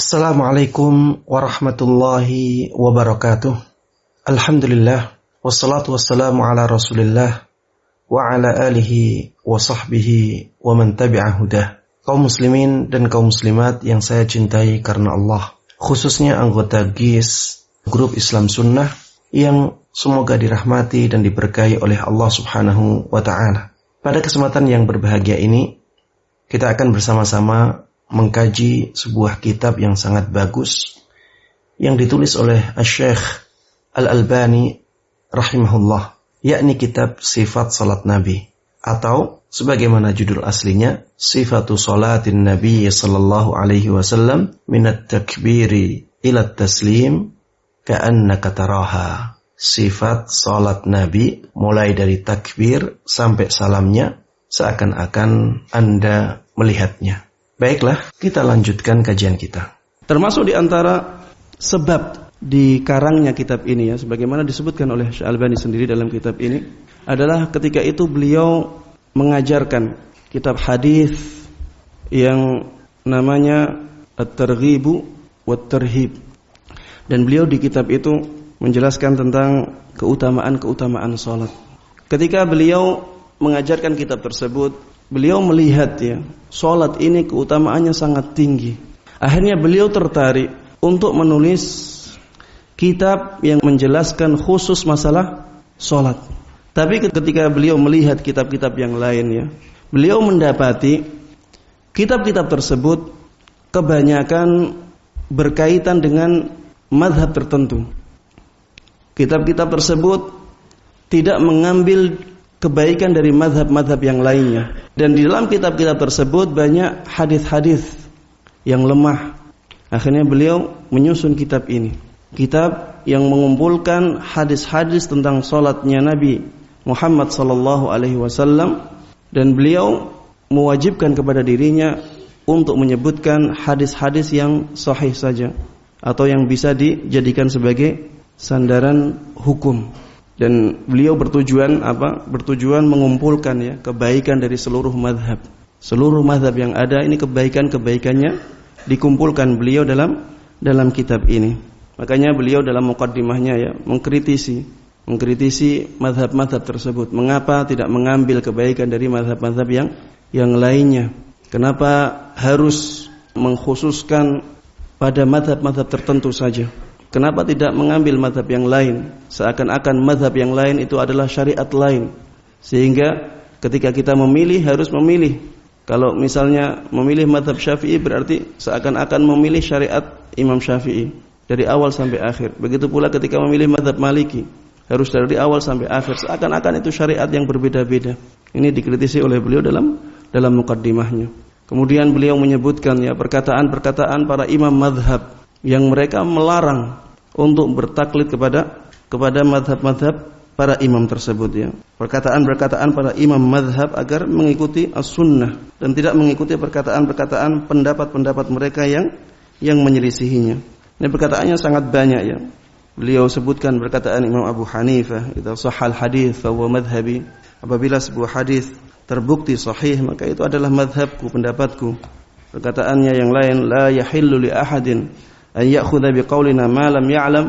Assalamualaikum warahmatullahi wabarakatuh. Alhamdulillah, wassalatu wassalamu ala rasulillah wa ala alihi wa sahbihi wa man tabi'a hudah. Kaum muslimin dan kaum muslimat yang saya cintai karena Allah, khususnya anggota GIS Grup Islam Sunnah yang semoga dirahmati dan diberkahi oleh Allah Subhanahu wa ta'ala. Pada kesempatan yang berbahagia ini, kita akan bersama-sama mengkaji sebuah kitab yang sangat bagus yang ditulis oleh Syekh Al-Albani rahimahullah, yakni kitab Sifat Salat Nabi, atau sebagaimana judul aslinya Sifatu Salatin Nabi sallallahu alaihi wasallam minat takbiri ila taslim ka'annaka taraha. Sifat salat Nabi mulai dari takbir sampai salamnya seakan-akan Anda melihatnya. Baiklah, kita lanjutkan kajian kita. Termasuk di antara sebab dikarangnya kitab ini, ya, sebagaimana disebutkan oleh Syekh Al-Albani sendiri dalam kitab ini, adalah ketika itu beliau mengajarkan kitab hadis yang namanya At-Targhibu wat-Tarhib. Dan beliau di kitab itu menjelaskan tentang keutamaan-keutamaan salat. Ketika beliau mengajarkan kitab tersebut, beliau melihat, ya, salat ini keutamaannya sangat tinggi. Akhirnya beliau tertarik untuk menulis kitab yang menjelaskan khusus masalah salat. Tapi ketika beliau melihat kitab-kitab yang lain, ya, beliau mendapati kitab-kitab tersebut kebanyakan berkaitan dengan mazhab tertentu. Kitab-kitab tersebut tidak mengambil kebaikan dari mazhab-mazhab yang lainnya. Dan di dalam kitab-kitab tersebut banyak hadis-hadis yang lemah. Akhirnya beliau menyusun kitab ini. Kitab yang mengumpulkan hadis-hadis tentang salatnya Nabi Muhammad sallallahu alaihi wasallam, dan beliau mewajibkan kepada dirinya untuk menyebutkan hadis-hadis yang sahih saja atau yang bisa dijadikan sebagai sandaran hukum. Dan beliau bertujuan mengumpulkan, ya, kebaikan dari seluruh mazhab. Seluruh mazhab yang ada ini kebaikan-kebaikannya dikumpulkan beliau dalam kitab ini. Makanya beliau dalam muqaddimahnya, ya, mengkritisi mazhab-mazhab tersebut. Mengapa tidak mengambil kebaikan dari mazhab-mazhab yang lainnya? Kenapa harus mengkhususkan pada mazhab-mazhab tertentu saja? Kenapa tidak mengambil mazhab yang lain? Seakan-akan mazhab yang lain itu adalah syariat lain. Sehingga ketika kita memilih, harus memilih. Kalau misalnya memilih mazhab Syafi'i, berarti seakan-akan memilih syariat Imam Syafi'i dari awal sampai akhir. Begitu pula ketika memilih mazhab Maliki, harus dari awal sampai akhir. Seakan-akan itu syariat yang berbeda-beda. Ini dikritisi oleh beliau dalam muqaddimahnya. Kemudian beliau menyebutkan, ya, perkataan-perkataan para imam mazhab yang mereka melarang untuk bertaklid kepada mazhab-mazhab para imam tersebut, ya. Perkataan-perkataan para imam mazhab agar mengikuti as-sunnah dan tidak mengikuti perkataan-perkataan pendapat-pendapat mereka yang menyelisihinya. Ini perkataannya sangat banyak, ya. Beliau sebutkan perkataan Imam Abu Hanifah, "Idza shahhal hadits fa huwa madhhabi." Apabila sebuah hadis terbukti sahih, maka itu adalah mazhabku, pendapatku. Perkataannya yang lain, "La yahillu li ahadin an ya'khudha biqaulina ma lam ya'lam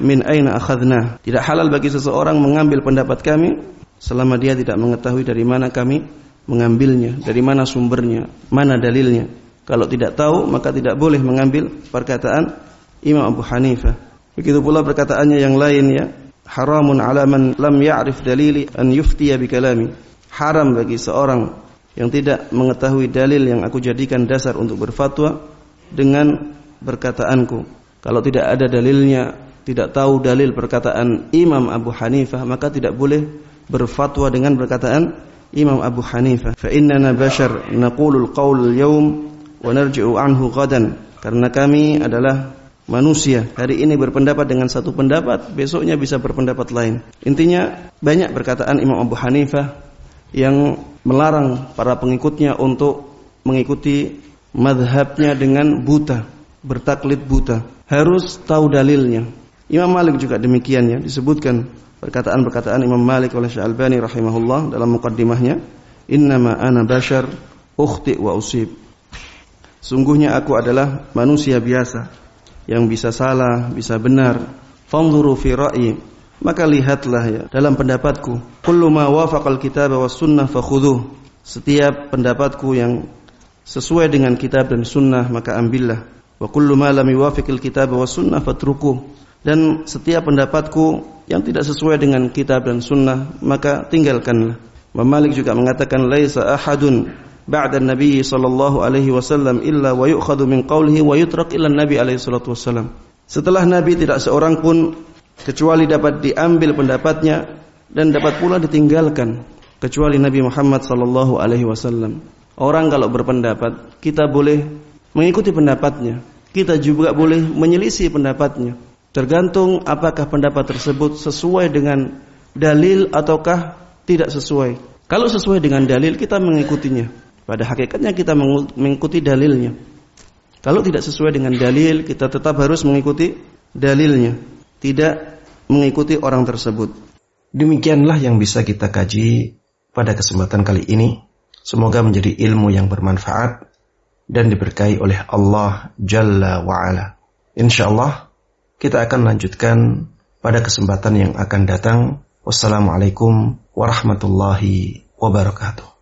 min aina akhadna." Tidak halal bagi seseorang mengambil pendapat kami selama dia tidak mengetahui dari mana kami mengambilnya, dari mana sumbernya, mana dalilnya. Kalau tidak tahu, maka tidak boleh mengambil perkataan Imam Abu Hanifah. Begitu pula perkataannya yang lain, ya, "Haramun 'ala man lam ya'rif dalili an yuftiya bi kalami." Haram bagi seorang yang tidak mengetahui dalil yang aku jadikan dasar untuk berfatwa dengan perkataanku. Kalau tidak ada dalilnya, tidak tahu dalil perkataan Imam Abu Hanifah, maka tidak boleh berfatwa dengan perkataan Imam Abu Hanifah. Fa innana bashar naqulul qaul al-yawm wa narji'u anhu ghadan. Karena kami adalah manusia, hari ini berpendapat dengan satu pendapat, besoknya bisa berpendapat lain. Intinya banyak perkataan Imam Abu Hanifah yang melarang para pengikutnya untuk mengikuti mazhabnya dengan buta, bertaklid buta. Harus tahu dalilnya. Imam Malik juga demikian, ya, disebutkan perkataan-perkataan Imam Malik oleh Syekh Al-Albani rahimahullah dalam muqaddimahnya, "Innama ana bashar ukhti wa usib." Sungguhnya aku adalah manusia biasa yang bisa salah, bisa benar. Fanzuru fi ra'yi, maka lihatlah ya dalam pendapatku. Kullu ma wafaqal kitab was sunnah fakhudhuh. Setiap pendapatku yang sesuai dengan kitab dan sunnah maka ambillah. Wa kullu ma lam yuwafiqil kitab was sunnah fatrukuh. Dan setiap pendapatku yang tidak sesuai dengan kitab dan sunnah maka tinggalkanlah. Imam Malik juga mengatakan laisa ahadun ba'da Nabi sallallahu alaihi wasallam illa wa yu'khadhu min qawlihi wa yutrak illa Nabi alaihi salatu wasallam. Setelah Nabi tidak seorang pun kecuali dapat diambil pendapatnya dan dapat pula ditinggalkan kecuali Nabi Muhammad sallallahu alaihi wasallam. Orang kalau berpendapat, kita boleh mengikuti pendapatnya. Kita juga boleh menyelisih pendapatnya. Tergantung apakah pendapat tersebut sesuai dengan dalil ataukah tidak sesuai. Kalau sesuai dengan dalil kita mengikutinya. Pada hakikatnya kita mengikuti dalilnya. Kalau tidak sesuai dengan dalil kita tetap harus mengikuti dalilnya. Tidak mengikuti orang tersebut. Demikianlah yang bisa kita kaji pada kesempatan kali ini. Semoga menjadi ilmu yang bermanfaat dan diberkahi oleh Allah Jalla wa'ala. InsyaAllah kita akan lanjutkan pada kesempatan yang akan datang. Wassalamualaikum warahmatullahi wabarakatuh.